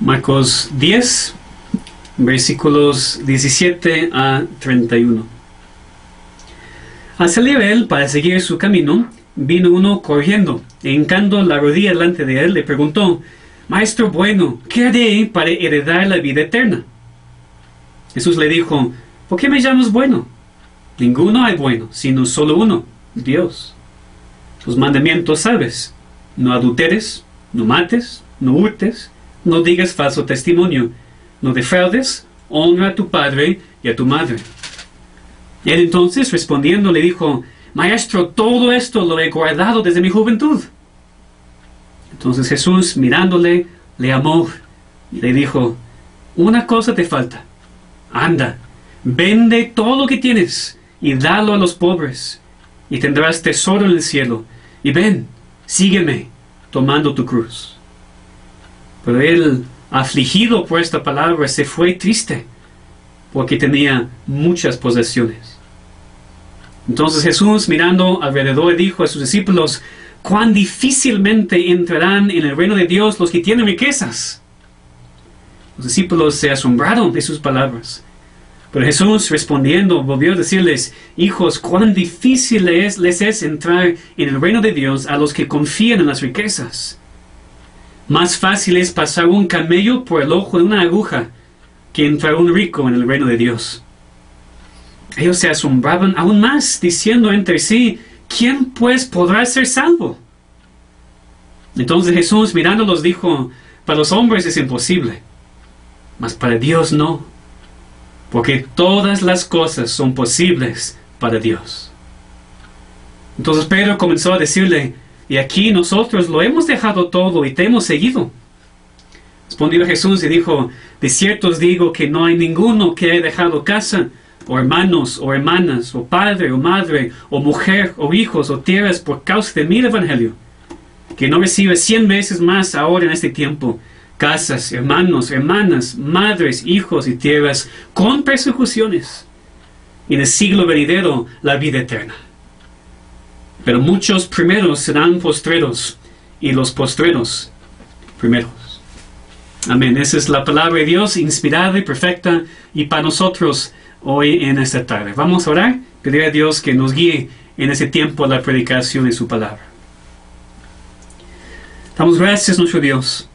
Marcos 10, versículos 17 a 31. Al salir él para seguir su camino, vino uno corriendo, e hincando la rodilla delante de él, le preguntó: Maestro bueno, ¿qué haré para heredar la vida eterna? Jesús le dijo: ¿por qué me llamas bueno? Ninguno hay bueno, sino solo uno, Dios. Los mandamientos sabes: no adulteres, no mates, no hurtes, no digas falso testimonio, no defraudes, honra a tu padre y a tu madre. Él entonces, respondiendo, le dijo: Maestro, todo esto lo he guardado desde mi juventud. Entonces Jesús, mirándole, le amó y le dijo: una cosa te falta. Anda, vende todo lo que tienes y dalo a los pobres, y tendrás tesoro en el cielo. Y ven, sígueme, tomando tu cruz. Pero él, afligido por esta palabra, se fue triste, porque tenía muchas posesiones. Entonces Jesús, mirando alrededor, dijo a sus discípulos: cuán difícilmente entrarán en el reino de Dios los que tienen riquezas. Los discípulos se asombraron de sus palabras. Pero Jesús, respondiendo, volvió a decirles: hijos, cuán difícil les es entrar en el reino de Dios a los que confían en las riquezas. Más fácil es pasar un camello por el ojo de una aguja que entrar un rico en el reino de Dios. Ellos se asombraban aún más, diciendo entre sí: ¿quién pues podrá ser salvo? Entonces Jesús, mirándolos, dijo: para los hombres es imposible, mas para Dios no, porque todas las cosas son posibles para Dios. Entonces Pedro comenzó a decirle: y aquí nosotros lo hemos dejado todo y te hemos seguido. Respondió Jesús y dijo: de cierto os digo que no hay ninguno que haya dejado casa, o hermanos, o hermanas, o padre, o madre, o mujer, o hijos, o tierras por causa de mi evangelio, que no recibe 100 veces más ahora en este tiempo, casas, hermanos, hermanas, madres, hijos y tierras, con persecuciones, y en el siglo venidero la vida eterna. Pero muchos primeros serán postreros, y los postreros primeros. Amén. Esa es la palabra de Dios, inspirada y perfecta, y para nosotros hoy en esta tarde. Vamos a orar, pedir a Dios que nos guíe en ese tiempo a la predicación de su palabra. Damos gracias a nuestro Dios.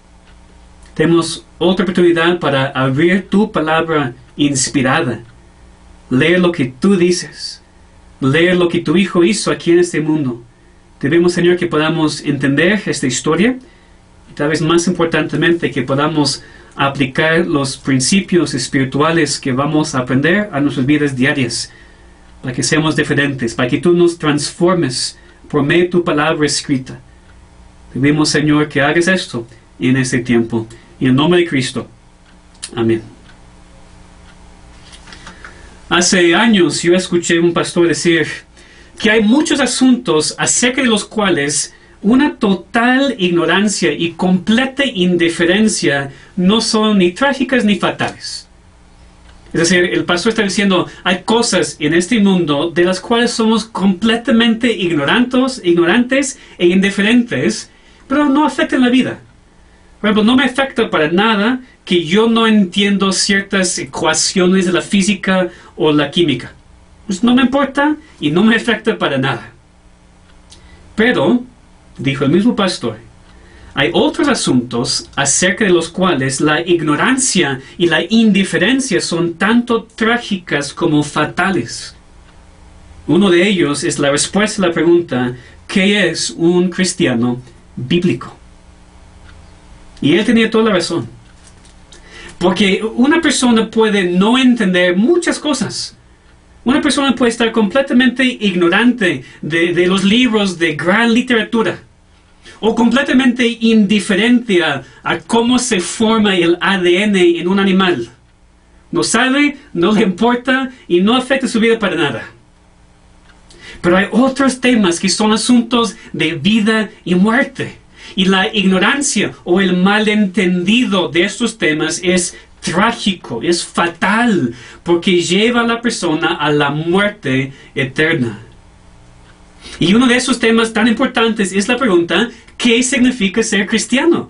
Tenemos otra oportunidad para abrir tu palabra inspirada, leer lo que tú dices, leer lo que tu Hijo hizo aquí en este mundo. Te pedimos, Señor, que podamos entender esta historia, y tal vez más importantemente que podamos aplicar los principios espirituales que vamos a aprender a nuestras vidas diarias, para que seamos diferentes, para que tú nos transformes por medio de tu palabra escrita. Te pedimos, Señor, que hagas esto en este tiempo. En el nombre de Cristo. Amén. Hace años yo escuché a un pastor decir que hay muchos asuntos acerca de los cuales una total ignorancia y completa indiferencia no son ni trágicas ni fatales. Es decir, el pastor está diciendo: hay cosas en este mundo de las cuales somos completamente ignorantes e indiferentes, pero no afectan la vida. Por ejemplo, no me afecta para nada que yo no entiendo ciertas ecuaciones de la física o la química. Pues no me importa y no me afecta para nada. Pero, dijo el mismo pastor, hay otros asuntos acerca de los cuales la ignorancia y la indiferencia son tanto trágicas como fatales. Uno de ellos es la respuesta a la pregunta: ¿qué es un cristiano bíblico? Y él tenía toda la razón. Porque una persona puede no entender muchas cosas. Una persona puede estar completamente ignorante de los libros de gran literatura, o completamente indiferente a cómo se forma el ADN en un animal. No sabe, no le importa y no afecta su vida para nada. Pero hay otros temas que son asuntos de vida y muerte. Y la ignorancia o el malentendido de estos temas es trágico, es fatal, porque lleva a la persona a la muerte eterna. Y uno de esos temas tan importantes es la pregunta: ¿qué significa ser cristiano?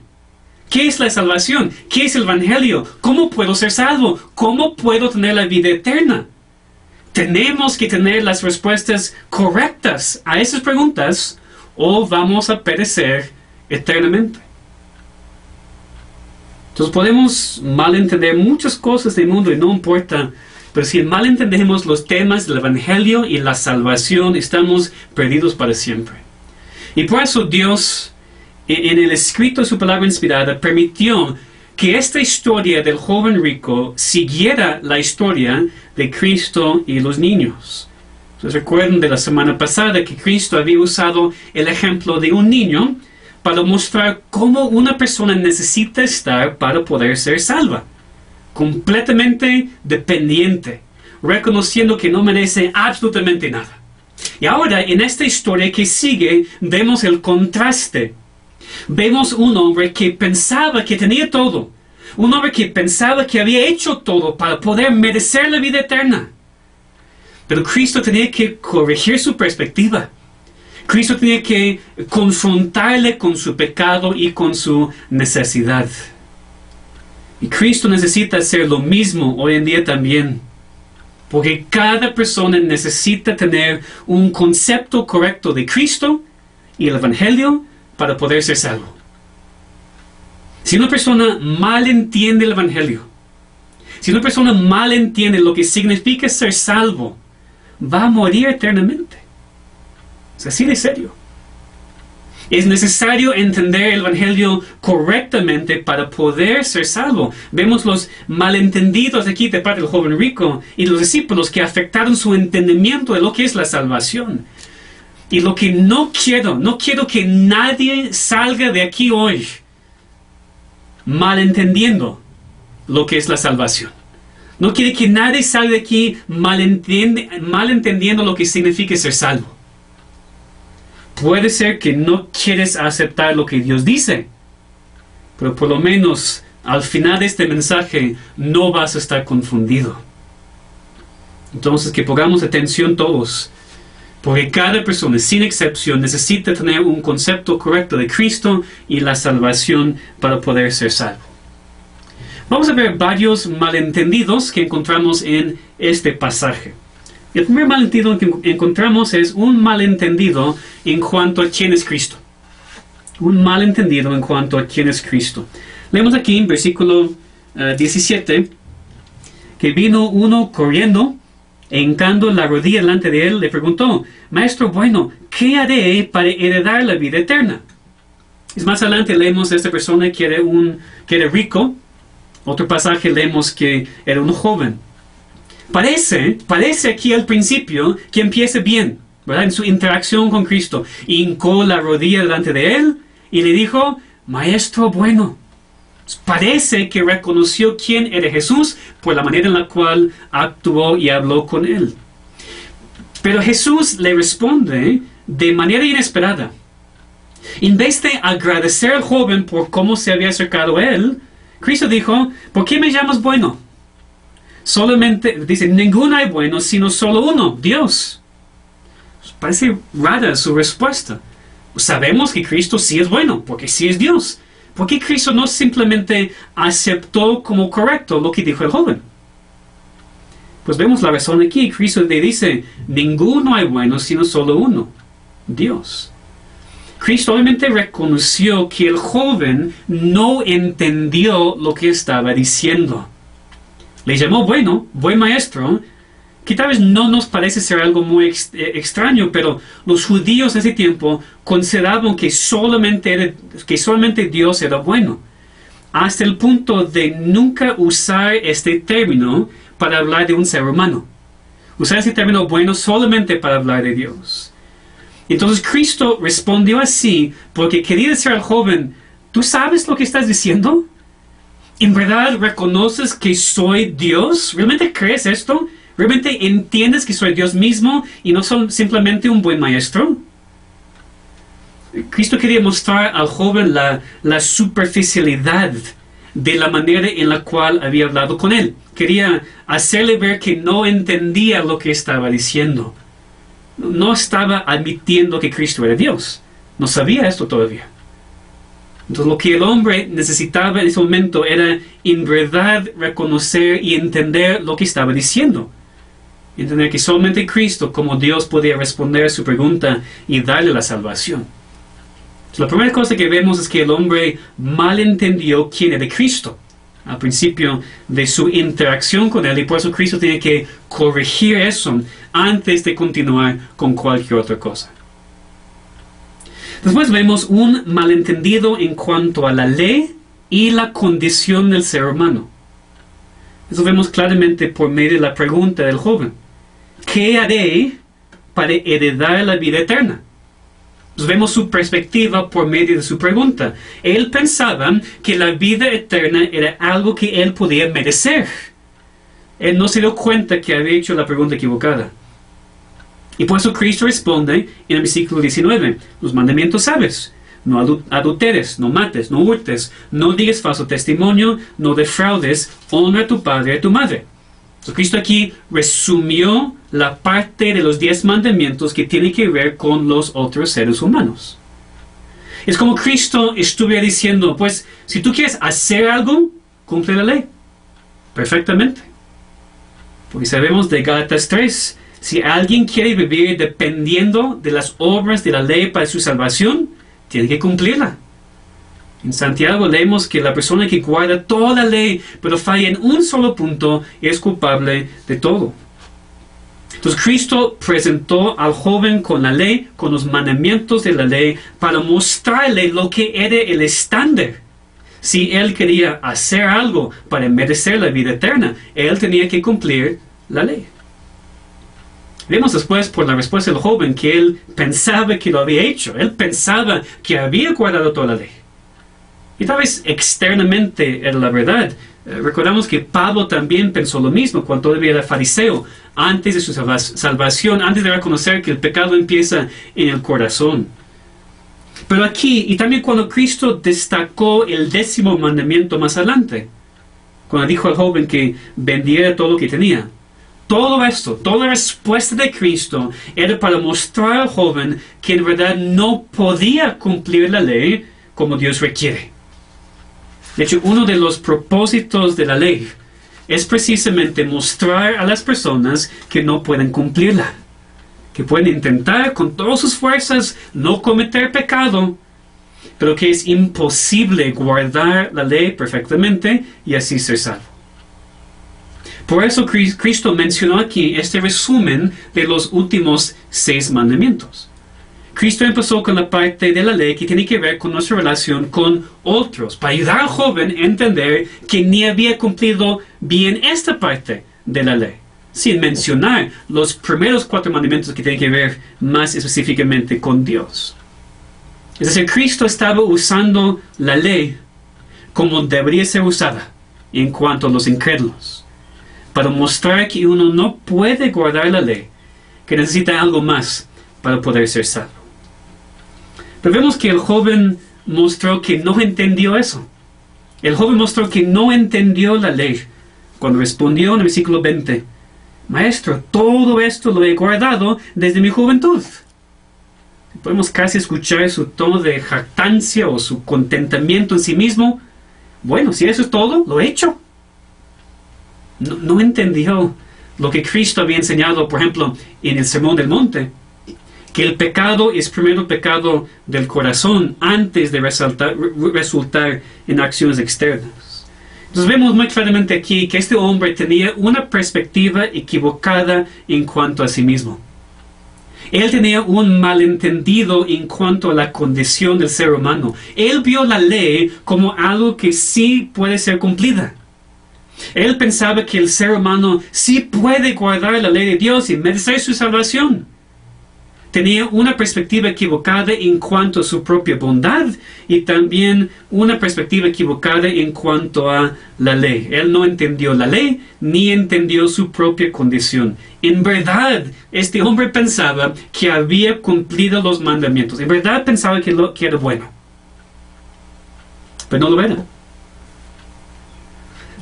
¿Qué es la salvación? ¿Qué es el Evangelio? ¿Cómo puedo ser salvo? ¿Cómo puedo tener la vida eterna? Tenemos que tener las respuestas correctas a esas preguntas o vamos a perecer eternamente. Entonces podemos malentender muchas cosas del mundo y no importa, pero si malentendemos los temas del Evangelio y la salvación, estamos perdidos para siempre. Y por eso Dios, en el escrito de su palabra inspirada, permitió que esta historia del joven rico siguiera la historia de Cristo y los niños. Entonces recuerden de la semana pasada que Cristo había usado el ejemplo de un niño para mostrar cómo una persona necesita estar para poder ser salva. Completamente dependiente, reconociendo que no merece absolutamente nada. Y ahora, en esta historia que sigue, vemos el contraste. Vemos un hombre que pensaba que tenía todo. Un hombre que pensaba que había hecho todo para poder merecer la vida eterna. Pero Cristo tenía que corregir su perspectiva. Cristo tenía que confrontarle con su pecado y con su necesidad. Y Cristo necesita hacer lo mismo hoy en día también. Porque cada persona necesita tener un concepto correcto de Cristo y el Evangelio para poder ser salvo. Si una persona mal entiende el Evangelio, si una persona mal entiende lo que significa ser salvo, va a morir eternamente. Es así de serio. Es necesario entender el Evangelio correctamente para poder ser salvo. Vemos los malentendidos aquí de parte del joven rico y los discípulos que afectaron su entendimiento de lo que es la salvación. Y lo que no quiero que nadie salga de aquí hoy malentendiendo lo que es la salvación. No quiero que nadie salga de aquí malentendiendo lo que significa ser salvo. Puede ser que no quieres aceptar lo que Dios dice, pero por lo menos al final de este mensaje no vas a estar confundido. Entonces que pongamos atención todos, porque cada persona, sin excepción, necesita tener un concepto correcto de Cristo y la salvación para poder ser salvo. Vamos a ver varios malentendidos que encontramos en este pasaje. El primer malentendido que encontramos es un malentendido en cuanto a quién es Cristo. Un malentendido en cuanto a quién es Cristo. Leemos aquí en versículo 17, que vino uno corriendo, e hincando la rodilla delante de él, le preguntó: Maestro bueno, ¿qué haré para heredar la vida eterna? Es más adelante leemos a esta persona que era rico. Otro pasaje leemos que era un joven. Parece aquí al principio que empieza bien, ¿verdad? En su interacción con Cristo. Hincó la rodilla delante de él y le dijo: Maestro bueno. Parece que reconoció quién era Jesús por la manera en la cual actuó y habló con él. Pero Jesús le responde de manera inesperada. En vez de agradecer al joven por cómo se había acercado a él, Cristo dijo: ¿por qué me llamas bueno? Solamente, dice, ninguno hay bueno sino solo uno, Dios. Parece rara su respuesta. Sabemos que Cristo sí es bueno, porque sí es Dios. ¿Por qué Cristo no simplemente aceptó como correcto lo que dijo el joven? Pues vemos la razón aquí. Cristo le dice: ninguno hay bueno sino solo uno, Dios. Cristo obviamente reconoció que el joven no entendió lo que estaba diciendo. Le llamó bueno, buen maestro, que tal vez no nos parece ser algo muy extraño, pero los judíos de ese tiempo consideraban que solamente Dios era bueno, hasta el punto de nunca usar este término para hablar de un ser humano. Usar ese término bueno solamente para hablar de Dios. Entonces Cristo respondió así porque quería decir al joven: ¿tú sabes lo que estás diciendo? ¿En verdad reconoces que soy Dios? ¿Realmente crees esto? ¿Realmente entiendes que soy Dios mismo y no soy simplemente un buen maestro? Cristo quería mostrar al joven la superficialidad de la manera en la cual había hablado con él. Quería hacerle ver que no entendía lo que estaba diciendo. No estaba admitiendo que Cristo era Dios. No sabía esto todavía. Entonces lo que el hombre necesitaba en ese momento era en verdad reconocer y entender lo que estaba diciendo. Entender que solamente Cristo como Dios podía responder a su pregunta y darle la salvación. Entonces, la primera cosa que vemos es que el hombre malentendió quién era Cristo al principio de su interacción con él, y por eso Cristo tiene que corregir eso antes de continuar con cualquier otra cosa. Después vemos un malentendido en cuanto a la ley y la condición del ser humano. Eso vemos claramente por medio de la pregunta del joven. ¿Qué haré para heredar la vida eterna? Pues vemos su perspectiva por medio de su pregunta. Él pensaba que la vida eterna era algo que él podía merecer. Él no se dio cuenta que había hecho la pregunta equivocada. Y por eso Cristo responde en el versículo 19. Los mandamientos sabes. No adulteres, no mates, no hurtes, no digas falso testimonio, no defraudes, honra a tu padre y a tu madre. Entonces Cristo aquí resumió la parte de los 10 mandamientos que tiene que ver con los otros seres humanos. Es como Cristo estuviera diciendo, pues, si tú quieres hacer algo, cumple la ley. Perfectamente. Porque sabemos de Gálatas 3, si alguien quiere vivir dependiendo de las obras de la ley para su salvación, tiene que cumplirla. En Santiago leemos que la persona que guarda toda la ley, pero falla en un solo punto, es culpable de todo. Entonces Cristo presentó al joven con la ley, con los mandamientos de la ley, para mostrarle lo que era el estándar. Si él quería hacer algo para merecer la vida eterna, él tenía que cumplir la ley. Vemos después por la respuesta del joven que él pensaba que lo había hecho. Él pensaba que había guardado toda la ley. Y tal vez externamente era la verdad. Recordamos que Pablo también pensó lo mismo cuando todavía era fariseo, antes de su salvación, antes de reconocer que el pecado empieza en el corazón. Pero aquí, y también cuando Cristo destacó el 10º mandamiento más adelante, cuando dijo al joven que vendiera todo lo que tenía, todo esto, toda la respuesta de Cristo era para mostrar al joven que en verdad no podía cumplir la ley como Dios requiere. De hecho, uno de los propósitos de la ley es precisamente mostrar a las personas que no pueden cumplirla, que pueden intentar con todas sus fuerzas no cometer pecado, pero que es imposible guardar la ley perfectamente y así ser salvo. Por eso Cristo mencionó aquí este resumen de los últimos 6 mandamientos. Cristo empezó con la parte de la ley que tiene que ver con nuestra relación con otros, para ayudar al joven a entender que ni había cumplido bien esta parte de la ley, sin mencionar los primeros 4 mandamientos que tienen que ver más específicamente con Dios. Es decir, Cristo estaba usando la ley como debería ser usada en cuanto a los incrédulos, para mostrar que uno no puede guardar la ley, que necesita algo más para poder ser salvo. Pero vemos que el joven mostró que no entendió eso. El joven mostró que no entendió la ley cuando respondió en el versículo 20, Maestro, todo esto lo he guardado desde mi juventud. Podemos casi escuchar su tono de jactancia o su contentamiento en sí mismo. Bueno, si eso es todo, lo he hecho. No entendió lo que Cristo había enseñado, por ejemplo, en el Sermón del Monte, que el pecado es primero el pecado del corazón antes de resultar en acciones externas. Entonces vemos muy claramente aquí que este hombre tenía una perspectiva equivocada en cuanto a sí mismo. Él tenía un malentendido en cuanto a la condición del ser humano. Él vio la ley como algo que sí puede ser cumplida. Él pensaba que el ser humano sí puede guardar la ley de Dios y merecer su salvación. Tenía una perspectiva equivocada en cuanto a su propia bondad y también una perspectiva equivocada en cuanto a la ley. Él no entendió la ley ni entendió su propia condición. En verdad, este hombre pensaba que había cumplido los mandamientos. En verdad pensaba que era bueno. Pero no lo era.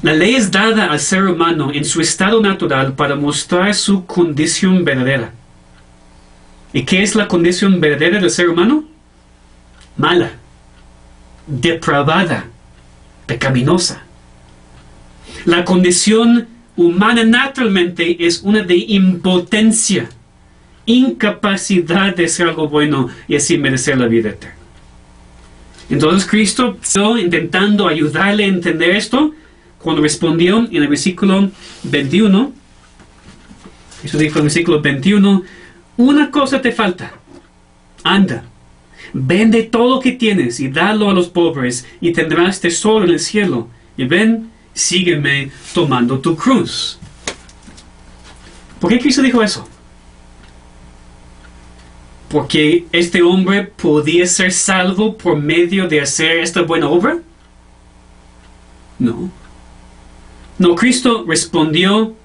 La ley es dada al ser humano en su estado natural para mostrar su condición verdadera. ¿Y qué es la condición verdadera del ser humano? Mala. depravada, pecaminosa. La condición humana naturalmente es una de impotencia, incapacidad de hacer algo bueno y así merecer la vida eterna. Entonces Cristo está intentando ayudarle a entender esto cuando respondió en el versículo 21. Eso dijo en el versículo 21, una cosa te falta. Anda, vende todo lo que tienes y dalo a los pobres y tendrás tesoro en el cielo. Y ven, sígueme tomando tu cruz. ¿Por qué Cristo dijo eso? ¿Porque este hombre podía ser salvo por medio de hacer esta buena obra? No. No, Cristo respondió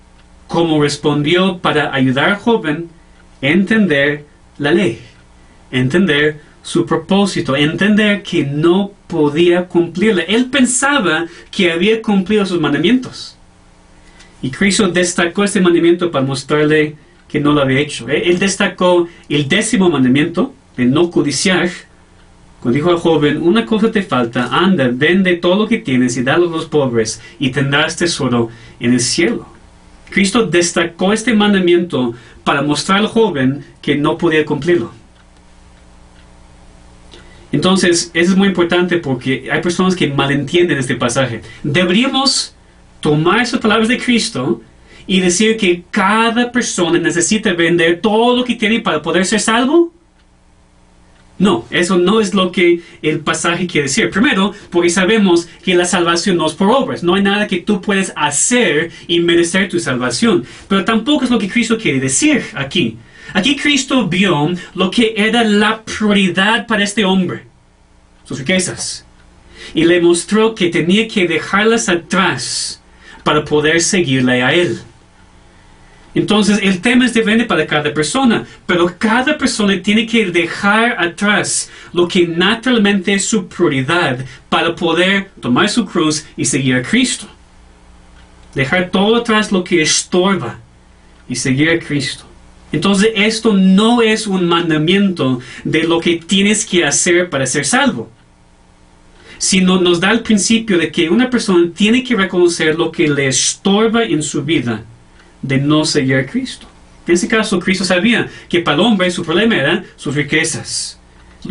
como respondió para ayudar al joven a entender la ley, entender su propósito, entender que no podía cumplirla. Él pensaba que había cumplido sus mandamientos. Y Cristo destacó este mandamiento para mostrarle que no lo había hecho. Él destacó el 10º mandamiento, de no codiciar, cuando dijo al joven, una cosa te falta, anda, vende todo lo que tienes y dalo a los pobres y tendrás tesoro en el cielo. Cristo destacó este mandamiento para mostrar al joven que no podía cumplirlo. Entonces, eso es muy importante porque hay personas que malentienden este pasaje. Deberíamos tomar esas palabras de Cristo y decir que cada persona necesita vender todo lo que tiene para poder ser salvo. No, eso no es lo que el pasaje quiere decir. Primero, porque sabemos que la salvación no es por obras. No hay nada que tú puedes hacer y merecer tu salvación. Pero tampoco es lo que Cristo quiere decir aquí. Aquí Cristo vio lo que era la prioridad para este hombre, sus riquezas, y le mostró que tenía que dejarlas atrás para poder seguirle a Él. Entonces, el tema es diferente para cada persona, pero cada persona tiene que dejar atrás lo que naturalmente es su prioridad para poder tomar su cruz y seguir a Cristo. Dejar todo atrás lo que estorba y seguir a Cristo. Entonces, esto no es un mandamiento de lo que tienes que hacer para ser salvo, sino nos da el principio de que una persona tiene que reconocer lo que le estorba en su vida de no seguir a Cristo. En ese caso, Cristo sabía que para el hombre su problema eran sus riquezas.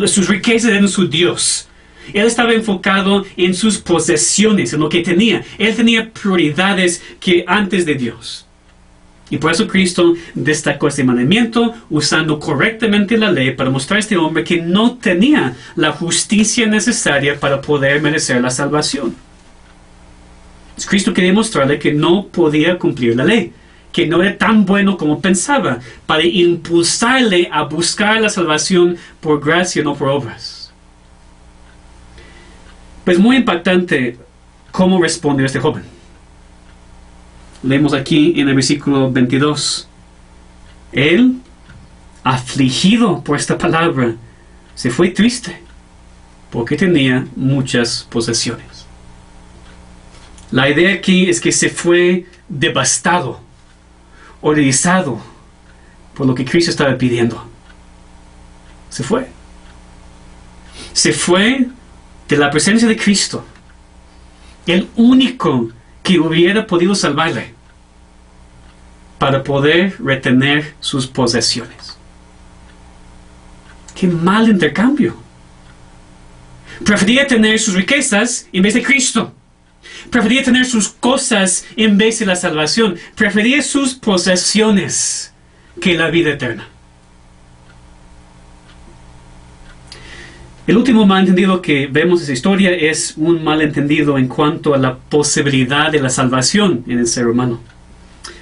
Sus riquezas eran su Dios. Él estaba enfocado en sus posesiones, en lo que tenía. Él tenía prioridades que antes de Dios. Y por eso Cristo destacó este mandamiento usando correctamente la ley para mostrar a este hombre que no tenía la justicia necesaria para poder merecer la salvación. Cristo quería mostrarle que no podía cumplir la ley, que no era tan bueno como pensaba, para impulsarle a buscar la salvación por gracia, no por obras. Pues muy impactante cómo responde este joven. Leemos aquí en el versículo 22. Él, afligido por esta palabra, se fue triste, porque tenía muchas posesiones. La idea aquí es que se fue devastado, horrorizado por lo que Cristo estaba pidiendo. Se fue. Se fue de la presencia de Cristo, el único que hubiera podido salvarle, para poder retener sus posesiones. ¡Qué mal intercambio! Prefería tener sus riquezas en vez de Cristo. Prefería tener sus cosas en vez de la salvación. Prefería sus posesiones que la vida eterna. El último malentendido que vemos en esta historia es un malentendido en cuanto a la posibilidad de la salvación en el ser humano.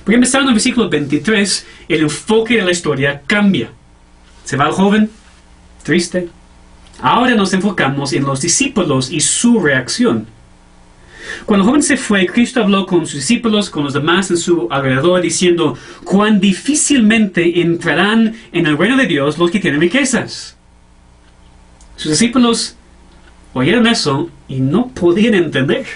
Porque empezando en el versículo 23, el enfoque de la historia cambia. Se va el joven, triste. Ahora nos enfocamos en los discípulos y su reacción. Cuando el joven se fue, Cristo habló con sus discípulos, con los demás en su alrededor, diciendo cuán difícilmente entrarán en el reino de Dios los que tienen riquezas. Sus discípulos oyeron eso y no podían entender.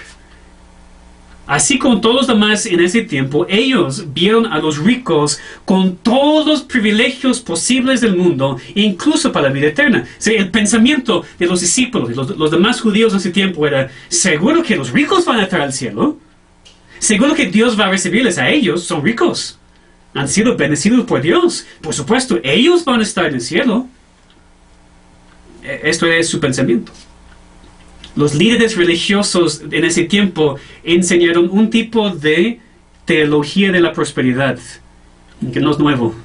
Así como todos los demás en ese tiempo, ellos vieron a los ricos con todos los privilegios posibles del mundo, incluso para la vida eterna. O sea, el pensamiento de los discípulos, los demás judíos en ese tiempo era, seguro que los ricos van a entrar al cielo. Seguro que Dios va a recibirles a ellos, son ricos. Han sido bendecidos por Dios. Por supuesto, ellos van a estar en el cielo. Esto es su pensamiento. Los líderes religiosos en ese tiempo enseñaron un tipo de teología de la prosperidad, que no es nuevo.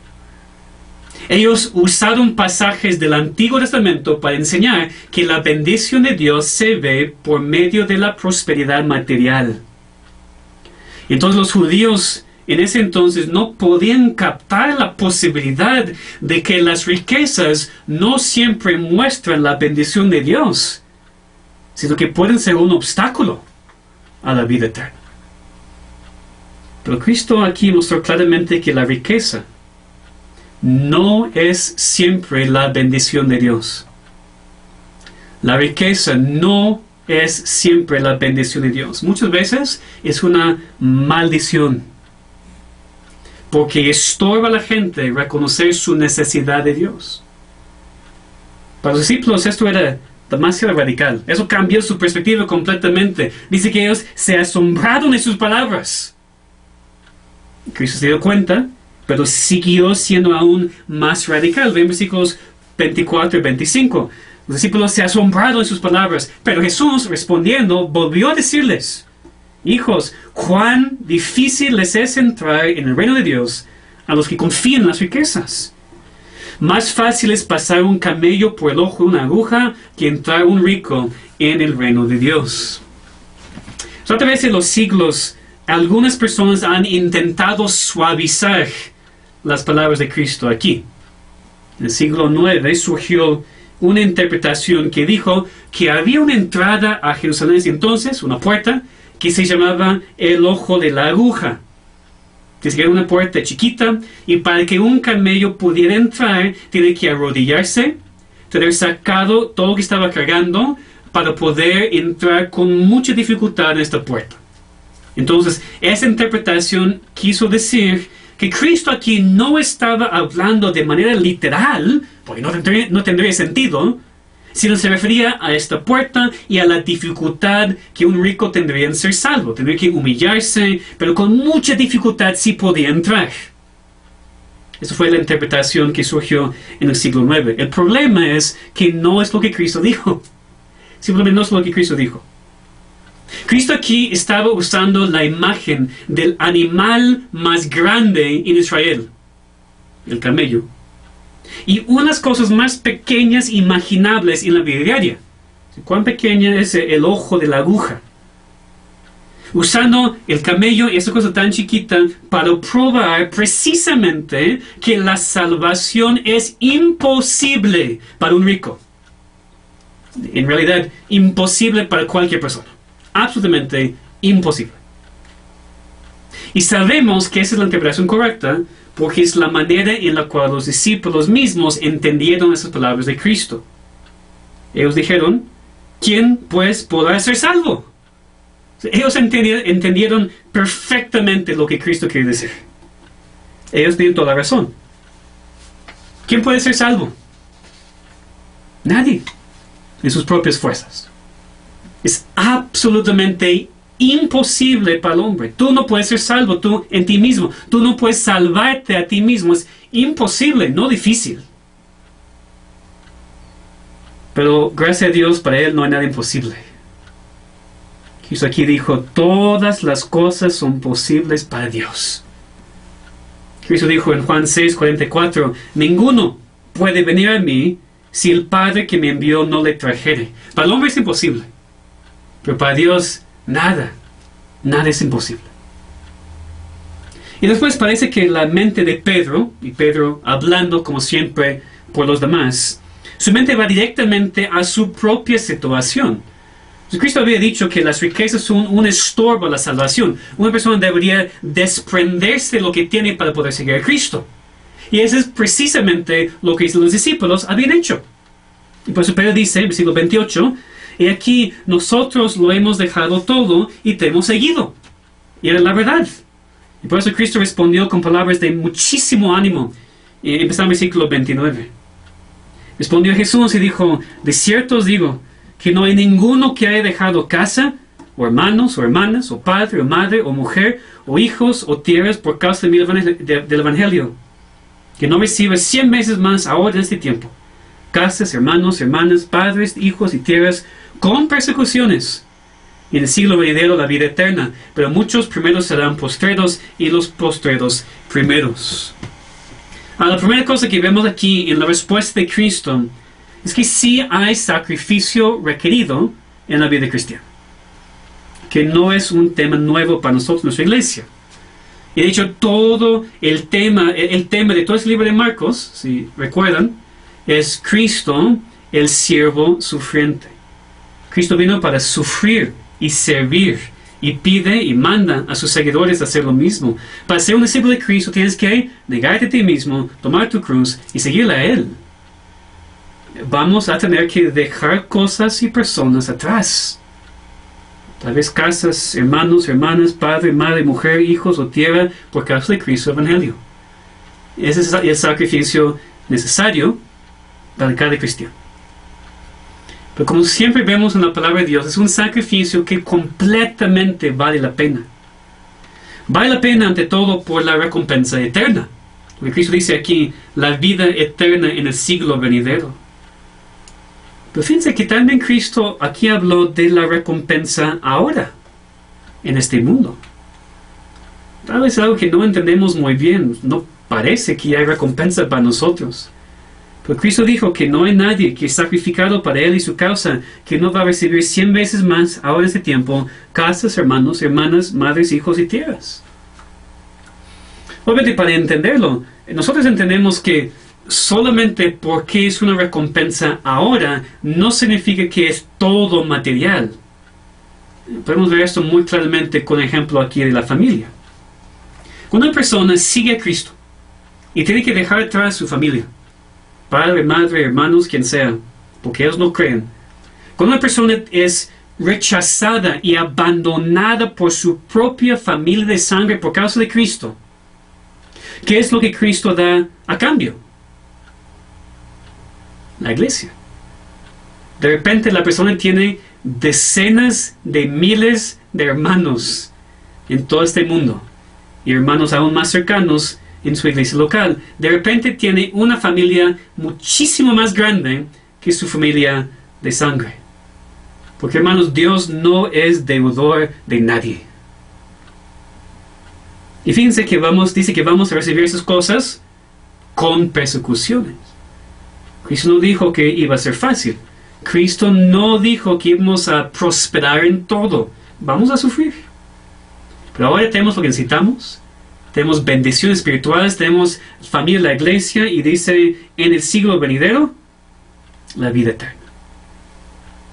Ellos usaron pasajes del Antiguo Testamento para enseñar que la bendición de Dios se ve por medio de la prosperidad material. Entonces los judíos en ese entonces no podían captar la posibilidad de que las riquezas no siempre muestran la bendición de Dios, sino que pueden ser un obstáculo a la vida eterna. Pero Cristo aquí mostró claramente que la riqueza no es siempre la bendición de Dios. La riqueza no es siempre la bendición de Dios. Muchas veces es una maldición, porque estorba a la gente reconocer su necesidad de Dios. Para los discípulos esto era demasiado radical. Eso cambió su perspectiva completamente. Dice que ellos se asombraron de sus palabras. Cristo se dio cuenta, pero siguió siendo aún más radical. Ven versículos 24 y 25. Los discípulos se asombraron de sus palabras, pero Jesús, respondiendo, volvió a decirles, hijos, cuán difícil les es entrar en el reino de Dios a los que confían en las riquezas. Más fácil es pasar un camello por el ojo de una aguja que entrar un rico en el reino de Dios. A través de los siglos, algunas personas han intentado suavizar las palabras de Cristo aquí. En el siglo IX surgió una interpretación que dijo que había una entrada a Jerusalén entonces, una puerta, que se llamaba el ojo de la aguja. Que era una puerta chiquita, y para que un camello pudiera entrar, tiene que arrodillarse, tener sacado todo lo que estaba cargando, para poder entrar con mucha dificultad en esta puerta. Entonces, esa interpretación quiso decir que Cristo aquí no estaba hablando de manera literal, porque no tendría sentido, sino se refería a esta puerta y a la dificultad que un rico tendría en ser salvo. Tendría que humillarse, pero con mucha dificultad sí podía entrar. Esa fue la interpretación que surgió en el siglo IX. El problema es que no es lo que Cristo dijo. Simplemente no es lo que Cristo dijo. Cristo aquí estaba usando la imagen del animal más grande en Israel, el camello, y unas cosas más pequeñas imaginables en la vida diaria. ¿Cuán pequeña es el ojo de la aguja? Usando el camello y esa cosa tan chiquita para probar precisamente que la salvación es imposible para un rico. En realidad, imposible para cualquier persona. Absolutamente imposible. Y sabemos que esa es la interpretación correcta, porque es la manera en la cual los discípulos mismos entendieron esas palabras de Cristo. Ellos dijeron, ¿quién pues podrá ser salvo? Ellos entendieron perfectamente lo que Cristo quiere decir. Ellos tienen toda la razón. ¿Quién puede ser salvo? Nadie. En sus propias fuerzas. Es absolutamente imposible para el hombre. Tú no puedes ser salvo tú en ti mismo. Tú no puedes salvarte a ti mismo. Es imposible, no difícil. Pero gracias a Dios, para Él no hay nada imposible. Cristo aquí dijo, todas las cosas son posibles para Dios. Cristo dijo en Juan 6:44, ninguno puede venir a mí si el Padre que me envió no le trajere. Para el hombre es imposible. Pero para Dios, nada es imposible. Y después parece que la mente de Pedro, y Pedro hablando como siempre por los demás, su mente va directamente a su propia situación. Cristo había dicho que las riquezas son un estorbo a la salvación. Una persona debería desprenderse de lo que tiene para poder seguir a Cristo. Y eso es precisamente lo que los discípulos habían hecho. Y por eso Pedro dice, en versículo 28, y aquí nosotros lo hemos dejado todo y te hemos seguido. y era la verdad. Y por eso Cristo respondió con palabras de muchísimo ánimo, empezando en el versículo 29. Respondió Jesús y dijo: de cierto os digo, que no hay ninguno que haya dejado casa, o hermanos, o hermanas, o padre, o madre, o mujer, o hijos, o tierras, por causa del Evangelio, que no reciba 100 veces más ahora en este tiempo, casas, hermanos, hermanas, padres, hijos y tierras, con persecuciones, y en el siglo venidero la vida eterna. Pero muchos primeros serán postreros, y los postreros primeros. La primera cosa que vemos aquí en la respuesta de Cristo es que sí hay sacrificio requerido en la vida cristiana, que no es un tema nuevo para nosotros, nuestra iglesia. Y de hecho todo el tema de todo este libro de Marcos, si recuerdan, es Cristo, el siervo sufriente. Cristo vino para sufrir y servir, y pide y manda a sus seguidores a hacer lo mismo. Para ser un discípulo de Cristo tienes que negarte a ti mismo, tomar tu cruz y seguirle a Él. Vamos a tener que dejar cosas y personas atrás. Tal vez casas, hermanos, hermanas, padre, madre, mujer, hijos o tierra, por causa de Cristo Evangelio. Ese es el sacrificio necesario para cada cristiano. Pero como siempre vemos en la palabra de Dios, es un sacrificio que completamente vale la pena. Vale la pena ante todo por la recompensa eterna. Porque Cristo dice aquí, la vida eterna en el siglo venidero. Pero fíjense que también Cristo aquí habló de la recompensa ahora, en este mundo. Tal vez algo que no entendemos muy bien, no parece que hay recompensa para nosotros. Pero Cristo dijo que no hay nadie que es sacrificado para Él y su causa, que no va a recibir 100 veces más ahora en este tiempo, casas, hermanos, hermanas, madres, hijos y tierras. Obviamente, para entenderlo, nosotros entendemos que solamente porque es una recompensa ahora, no significa que es todo material. Podemos ver esto muy claramente con el ejemplo aquí de la familia. Cuando una persona sigue a Cristo y tiene que dejar atrás su familia, padre, madre, hermanos, quien sea, porque ellos no creen. Cuando una persona es rechazada y abandonada por su propia familia de sangre por causa de Cristo, ¿qué es lo que Cristo da a cambio? La iglesia. De repente la persona tiene decenas de miles de hermanos en todo este mundo, y hermanos aún más cercanos en su iglesia local. De repente tiene una familia muchísimo más grande que su familia de sangre. Porque, hermanos, Dios no es deudor de nadie. Y fíjense que dice que vamos a recibir esas cosas con persecuciones. Cristo no dijo que iba a ser fácil. Cristo no dijo que íbamos a prosperar en todo. Vamos a sufrir. Pero ahora tenemos lo que necesitamos. Tenemos bendiciones espirituales, tenemos familia en la iglesia, y dice, en el siglo venidero, la vida eterna.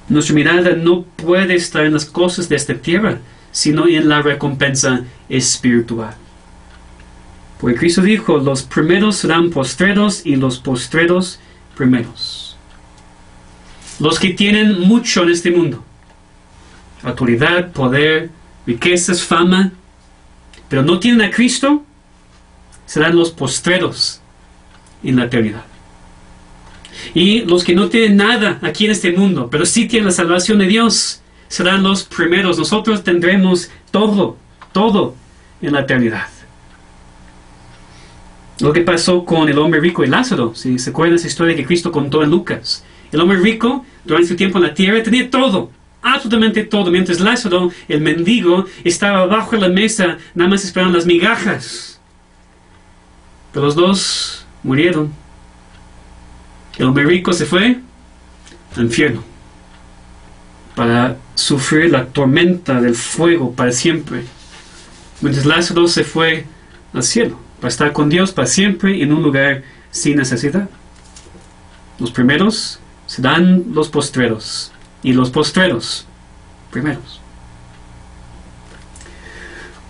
Nuestra mirada no puede estar en las cosas de esta tierra, sino en la recompensa espiritual. Porque Cristo dijo, los primeros serán postreros y los postreros primeros. Los que tienen mucho en este mundo, autoridad, poder, riquezas, fama, pero no tienen a Cristo, serán los postreros en la eternidad. Y los que no tienen nada aquí en este mundo, pero sí tienen la salvación de Dios, serán los primeros. Nosotros tendremos todo en la eternidad. Lo que pasó con el hombre rico y Lázaro, si se acuerdan esa historia que Cristo contó en Lucas. El hombre rico, durante su tiempo en la tierra, tenía todo. Absolutamente todo, mientras Lázaro, el mendigo, estaba bajo la mesa, nada más esperando las migajas. Pero los dos murieron. El hombre rico se fue al infierno para sufrir la tormenta del fuego para siempre, mientras Lázaro se fue al cielo para estar con Dios para siempre en un lugar sin necesidad. Los primeros serán los postreros, y los postreros primeros.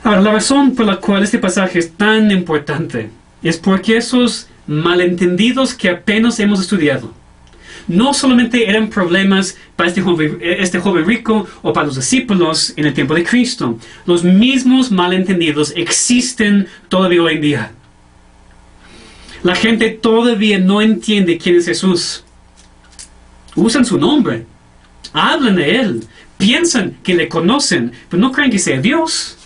Ahora, la razón por la cual este pasaje es tan importante es porque esos malentendidos que apenas hemos estudiado no solamente eran problemas para este joven rico o para los discípulos en el tiempo de Cristo. Los mismos malentendidos existen todavía hoy en día. La gente todavía no entiende quién es Jesús. Usan su nombre, hablan de Él, piensan que le conocen, pero no creen que sea Dios.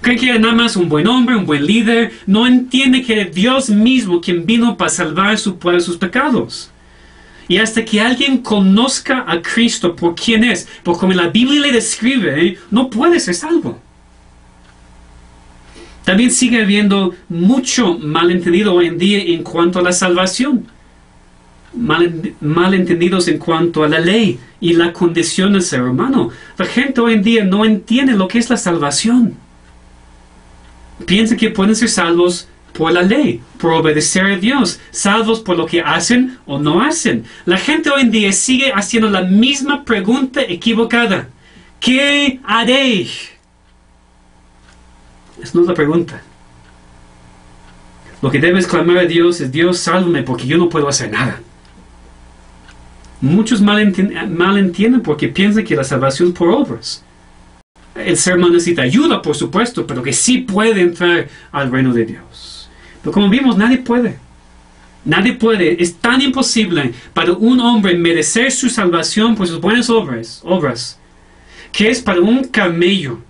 Creen que era nada más un buen hombre, un buen líder. No entiende que era Dios mismo quien vino para salvar a su pueblo de sus pecados. Y hasta que alguien conozca a Cristo por quién es, por como la Biblia le describe, no puede ser salvo. También sigue habiendo mucho malentendido hoy en día en cuanto a la salvación. Malentendidos en cuanto a la ley y la condición del ser humano. La gente hoy en día no entiende lo que es la salvación. Piensan que pueden ser salvos por la ley, por obedecer a Dios, salvos por lo que hacen o no hacen. La gente hoy en día sigue haciendo la misma pregunta equivocada. ¿Qué haré? Esa no es la pregunta. Lo que debes clamar a Dios es: Dios, sálvame porque yo no puedo hacer nada. Muchos malentienden porque piensan que la salvación es por obras. El ser humano necesita ayuda, por supuesto, pero que sí puede entrar al reino de Dios. Pero como vimos, nadie puede. Nadie puede. Es tan imposible para un hombre merecer su salvación por sus buenas obras, que es para un camello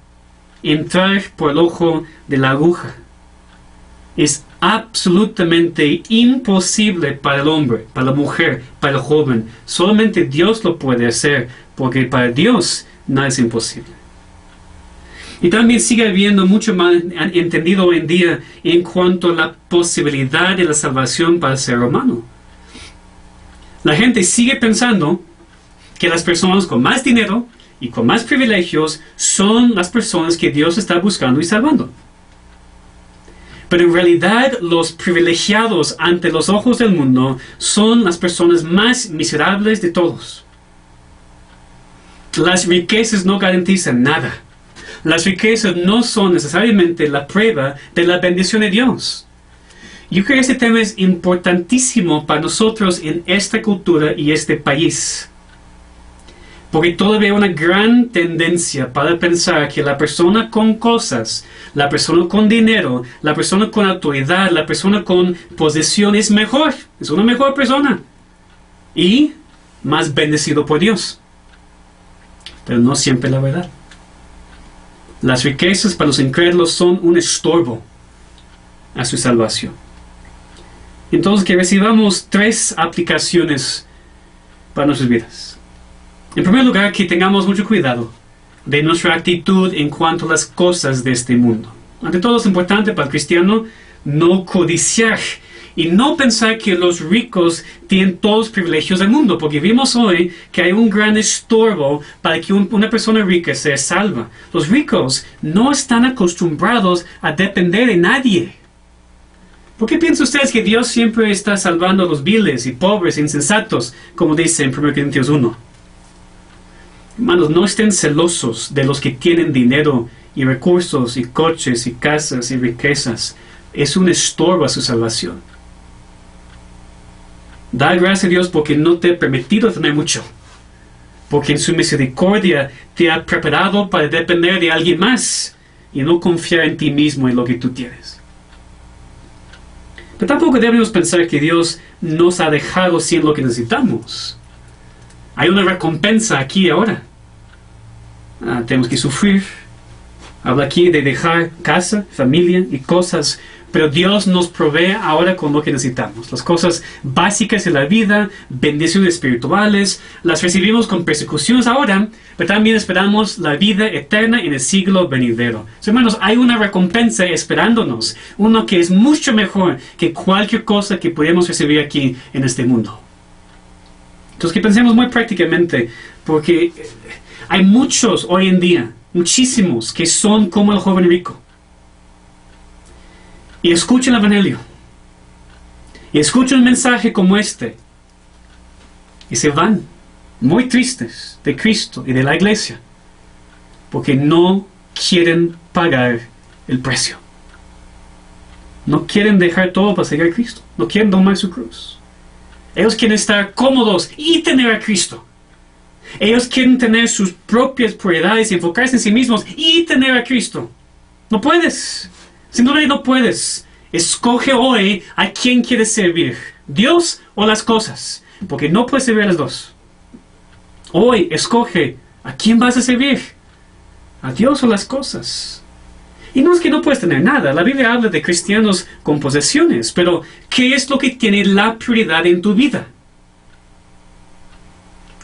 entrar por el ojo de la aguja. Es absolutamente imposible para el hombre, para la mujer, para el joven. Solamente Dios lo puede hacer, porque para Dios nada es imposible. Y también sigue habiendo mucho malentendido hoy en día en cuanto a la posibilidad de la salvación para el ser humano. La gente sigue pensando que las personas con más dinero y con más privilegios son las personas que Dios está buscando y salvando. Pero en realidad los privilegiados ante los ojos del mundo son las personas más miserables de todos. Las riquezas no garantizan nada. Las riquezas no son necesariamente la prueba de la bendición de Dios. Yo creo que este tema es importantísimo para nosotros en esta cultura y este país. Porque todavía hay una gran tendencia para pensar que la persona con cosas, la persona con dinero, la persona con autoridad, la persona con posesión es mejor, es una mejor persona y más bendecido por Dios. Pero no siempre la verdad. Las riquezas para los incrédulos son un estorbo a su salvación. Entonces, que recibamos 3 aplicaciones para nuestras vidas. En primer lugar, que tengamos mucho cuidado de nuestra actitud en cuanto a las cosas de este mundo. Ante todo, es importante para el cristiano no codiciar y no pensar que los ricos tienen todos los privilegios del mundo, porque vimos hoy que hay un gran estorbo para que una persona rica sea salva. Los ricos no están acostumbrados a depender de nadie. ¿Por qué piensan ustedes que Dios siempre está salvando a los viles y pobres e insensatos, como dice en 1 Corintios 1? Hermanos, no estén celosos de los que tienen dinero y recursos y coches y casas y riquezas. Es un estorbo a su salvación. Da gracias a Dios porque no te ha permitido tener mucho. Porque en su misericordia te ha preparado para depender de alguien más y no confiar en ti mismo y en lo que tú tienes. Pero tampoco debemos pensar que Dios nos ha dejado sin lo que necesitamos. Hay una recompensa aquí y ahora. Tenemos que sufrir. Habla aquí de dejar casa, familia y cosas. Pero Dios nos provee ahora con lo que necesitamos. Las cosas básicas de la vida, bendiciones espirituales, las recibimos con persecuciones ahora, pero también esperamos la vida eterna en el siglo venidero. Hermanos, hay una recompensa esperándonos. Uno que es mucho mejor que cualquier cosa que podemos recibir aquí en este mundo. Entonces, que pensemos muy prácticamente, porque hay muchos hoy en día, muchísimos, que son como el joven rico. Y escuchan el Evangelio. Y escuchan un mensaje como este. Y se van muy tristes de Cristo y de la iglesia. Porque no quieren pagar el precio. No quieren dejar todo para seguir a Cristo. No quieren tomar su cruz. Ellos quieren estar cómodos y tener a Cristo. Ellos quieren tener sus propias prioridades y enfocarse en sí mismos y tener a Cristo. No puedes. Simplemente no puedes. Escoge hoy a quién quieres servir, Dios o las cosas, porque no puedes servir a las dos. Hoy escoge a quién vas a servir, a Dios o las cosas. Y no es que no puedes tener nada. La Biblia habla de cristianos con posesiones, pero ¿qué es lo que tiene la prioridad en tu vida?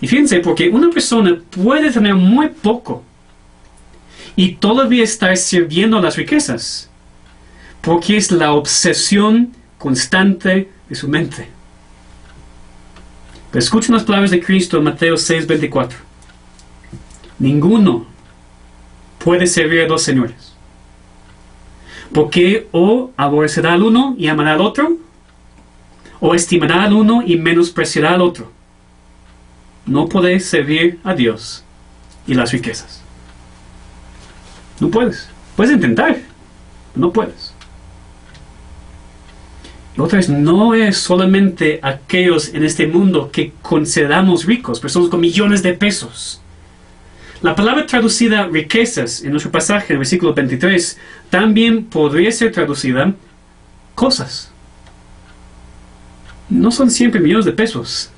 Y fíjense, porque una persona puede tener muy poco y todavía estar sirviendo a las riquezas, porque es la obsesión constante de su mente. Pero escuchen las palabras de Cristo en Mateo 6:24. Ninguno puede servir a dos señores, porque o aborrecerá al uno y amará al otro, o estimará al uno y menospreciará al otro. No podés servir a Dios y las riquezas. No puedes. Puedes intentar, pero no puedes. Y otra vez, no es solamente aquellos en este mundo que consideramos ricos, personas con millones de pesos. La palabra traducida riquezas en nuestro pasaje, en el versículo 23, también podría ser traducida cosas. No son siempre millones de pesos.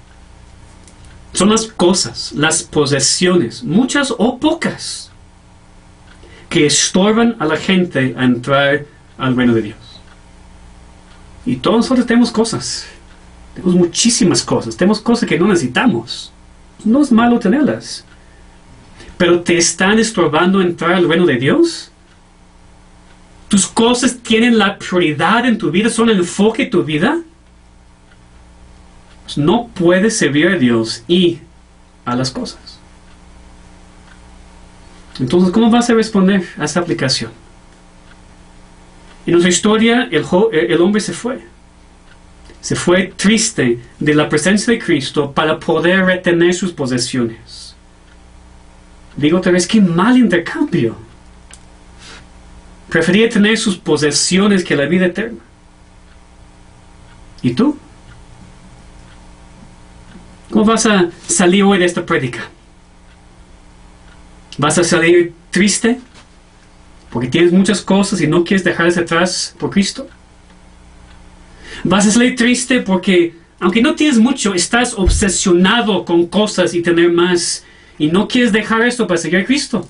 Son las cosas, las posesiones, muchas o pocas, que estorban a la gente a entrar al reino de Dios. Y todos nosotros tenemos cosas. Tenemos muchísimas cosas. Tenemos cosas que no necesitamos. No es malo tenerlas. Pero ¿te están estorbando entrar al reino de Dios? ¿Tus cosas tienen la prioridad en tu vida? ¿Son el enfoque de tu vida? Pues no puedes servir a Dios y a las cosas. Entonces, ¿cómo vas a responder a esta aplicación? En nuestra historia, el hombre se fue. Se fue triste de la presencia de Cristo para poder retener sus posesiones. Digo otra vez, qué mal intercambio. Prefería tener sus posesiones que la vida eterna. ¿Y tú? ¿Cómo vas a salir hoy de esta prédica? ¿Vas a salir triste porque tienes muchas cosas y no quieres dejarlas atrás por Cristo? ¿Vas a salir triste porque, aunque no tienes mucho, estás obsesionado con cosas y tener más y no quieres dejar esto para seguir a Cristo?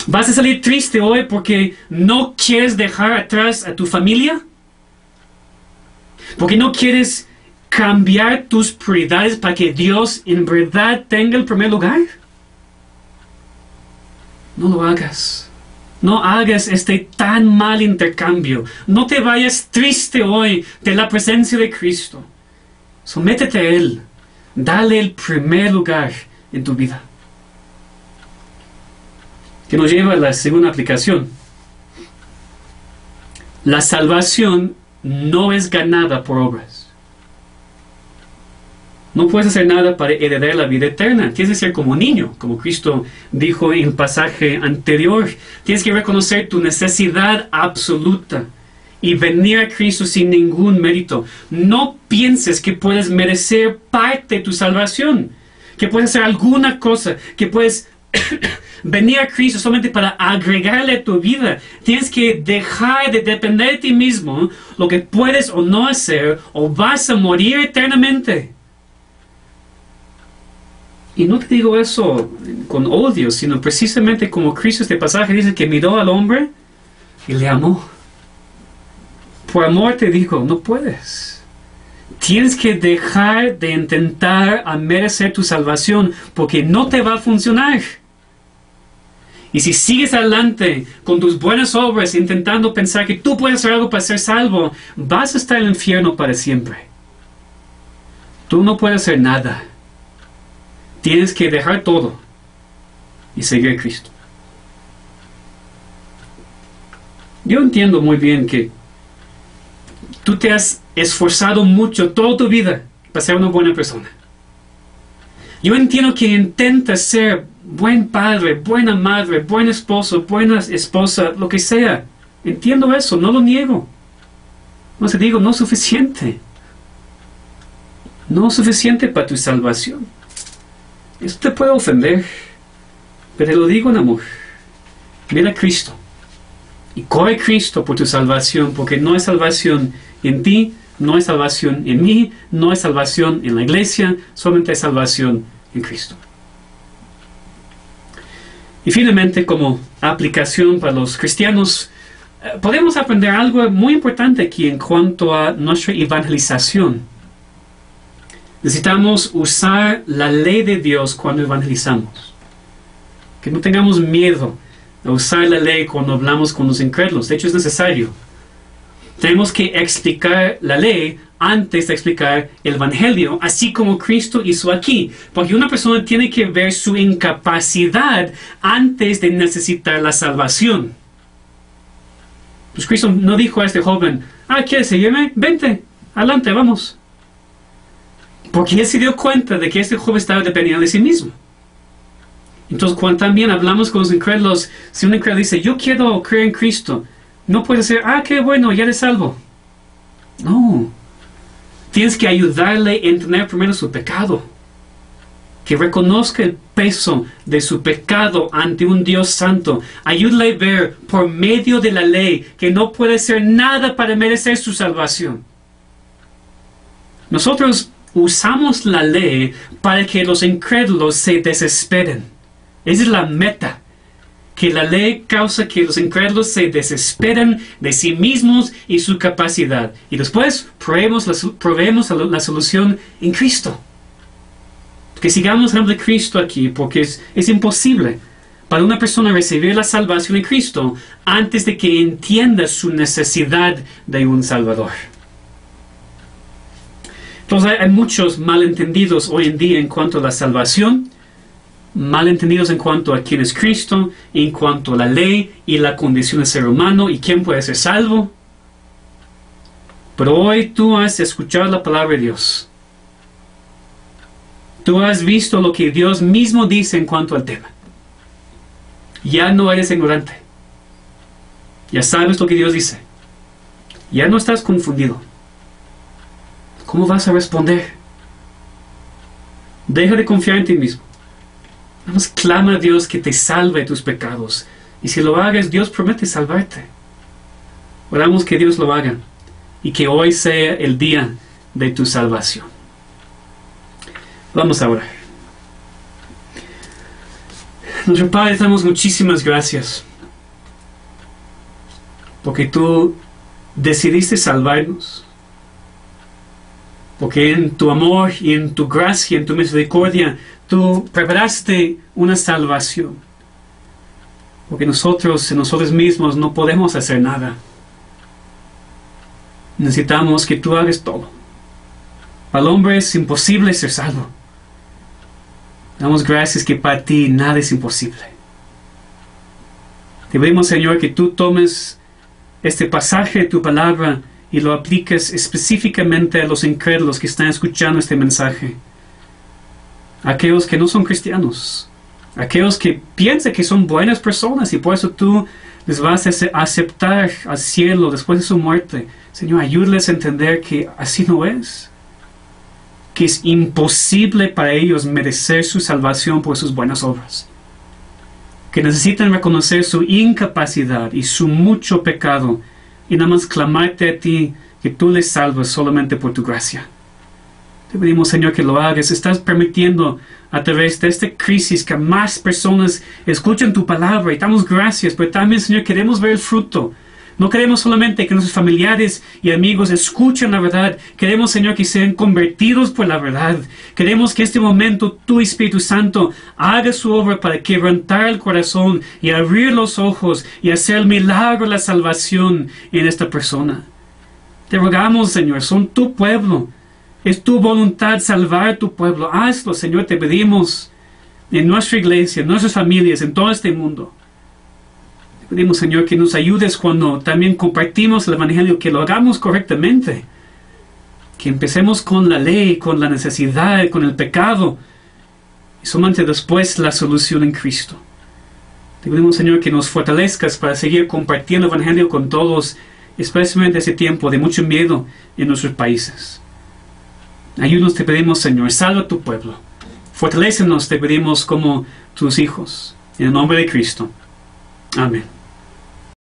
¿Vas a salir triste hoy porque no quieres dejar atrás a tu familia? ¿Porque no quieres cambiar tus prioridades para que Dios en verdad tenga el primer lugar? No lo hagas. No hagas este tan mal intercambio. No te vayas triste hoy de la presencia de Cristo. Sométete a Él. Dale el primer lugar en tu vida. Que nos lleva a la segunda aplicación. La salvación no es ganada por obras. No puedes hacer nada para heredar la vida eterna. Tienes que ser como un niño, como Cristo dijo en el pasaje anterior. Tienes que reconocer tu necesidad absoluta y venir a Cristo sin ningún mérito. No pienses que puedes merecer parte de tu salvación, que puedes hacer alguna cosa, que puedes venir a Cristo solamente para agregarle a tu vida. Tienes que dejar de depender de ti mismo, lo que puedes o no hacer, o vas a morir eternamente. Y no te digo eso con odio, sino precisamente como Cristo, este pasaje dice que miró al hombre y le amó. Por amor te digo, no puedes. Tienes que dejar de intentar a merecer tu salvación, porque no te va a funcionar. Y si sigues adelante con tus buenas obras intentando pensar que tú puedes hacer algo para ser salvo, vas a estar en el infierno para siempre. Tú no puedes hacer nada. Tienes que dejar todo y seguir a Cristo. Yo entiendo muy bien que tú te has esforzado mucho toda tu vida para ser una buena persona. Yo entiendo que intentas ser buen padre, buena madre, buen esposo, buena esposa, lo que sea. Entiendo eso, no lo niego. No te digo, no es suficiente. no es suficiente para tu salvación. Esto te puede ofender, pero te lo digo en amor. Mira a Cristo y corre a Cristo por tu salvación, porque no hay salvación en ti, no hay salvación en mí, no hay salvación en la iglesia, solamente hay salvación en Cristo. Y finalmente, como aplicación para los cristianos, podemos aprender algo muy importante aquí en cuanto a nuestra evangelización. Necesitamos usar la ley de Dios cuando evangelizamos. Que no tengamos miedo a usar la ley cuando hablamos con los incrédulos. De hecho, es necesario. Tenemos que explicar la ley antes de explicar el Evangelio, así como Cristo hizo aquí. Porque una persona tiene que ver su incapacidad antes de necesitar la salvación. Pues Cristo no dijo a este joven, ¿quieres seguirme? Vente, adelante, vamos. Porque él se dio cuenta de que este joven estaba dependiendo de sí mismo. Entonces, cuando también hablamos con los incrédulos, si un incrédulo dice, yo quiero creer en Cristo, no puede ser, qué bueno, ya eres salvo. No. Tienes que ayudarle a entender primero su pecado. Que reconozca el peso de su pecado ante un Dios santo. Ayúdale a ver por medio de la ley que no puede hacer nada para merecer su salvación. Nosotros usamos la ley para que los incrédulos se desesperen. Esa es la meta. Que la ley causa que los incrédulos se desesperen de sí mismos y su capacidad. Y después proveemos la solución en Cristo. Que sigamos hablando de Cristo aquí, porque es imposible para una persona recibir la salvación en Cristo antes de que entienda su necesidad de un Salvador. Entonces hay muchos malentendidos hoy en día en cuanto a la salvación, malentendidos en cuanto a quién es Cristo, en cuanto a la ley y la condición del ser humano y quién puede ser salvo. Pero hoy tú has escuchado la palabra de Dios. Tú has visto lo que Dios mismo dice en cuanto al tema. Ya no eres ignorante. Ya sabes lo que Dios dice. Ya no estás confundido. ¿Cómo vas a responder? Deja de confiar en ti mismo. Vamos, clama a Dios que te salve de tus pecados. Y si lo hagas, Dios promete salvarte. Oramos que Dios lo haga. Y que hoy sea el día de tu salvación. Vamos a orar. Nuestro Padre, te damos muchísimas gracias. Porque tú decidiste salvarnos. Porque en tu amor y en tu gracia, en tu misericordia, tú preparaste una salvación. Porque nosotros mismos no podemos hacer nada. Necesitamos que tú hagas todo. Para el hombre es imposible ser salvo. Damos gracias que para ti nada es imposible. Te pedimos, Señor, que tú tomes este pasaje de tu palabra y lo apliques específicamente a los incrédulos que están escuchando este mensaje. Aquellos que no son cristianos. Aquellos que piensan que son buenas personas y por eso tú les vas a aceptar al cielo después de su muerte. Señor, ayúdales a entender que así no es. Que es imposible para ellos merecer su salvación por sus buenas obras. Que necesitan reconocer su incapacidad y su mucho pecado y nada más clamarte a ti que tú les salvas solamente por tu gracia. Te pedimos, Señor, que lo hagas. Estás permitiendo a través de esta crisis que más personas escuchen tu palabra y damos gracias, pero también, Señor, queremos ver el fruto. No queremos solamente que nuestros familiares y amigos escuchen la verdad. Queremos, Señor, que sean convertidos por la verdad. Queremos que en este momento tu Espíritu Santo haga su obra para quebrantar el corazón y abrir los ojos y hacer el milagro de la salvación en esta persona. Te rogamos, Señor, son tu pueblo. Es tu voluntad salvar tu pueblo. Hazlo, Señor, te pedimos en nuestra iglesia, en nuestras familias, en todo este mundo. Pedimos, Señor, que nos ayudes cuando también compartimos el Evangelio, que lo hagamos correctamente. Que empecemos con la ley, con la necesidad, con el pecado. Y solamente después la solución en Cristo. Te pedimos, Señor, que nos fortalezcas para seguir compartiendo el Evangelio con todos, especialmente en ese tiempo de mucho miedo en nuestros países. Ayúdanos, te pedimos, Señor. Salva a tu pueblo. Fortalécenos, te pedimos, como tus hijos. En el nombre de Cristo. Amén.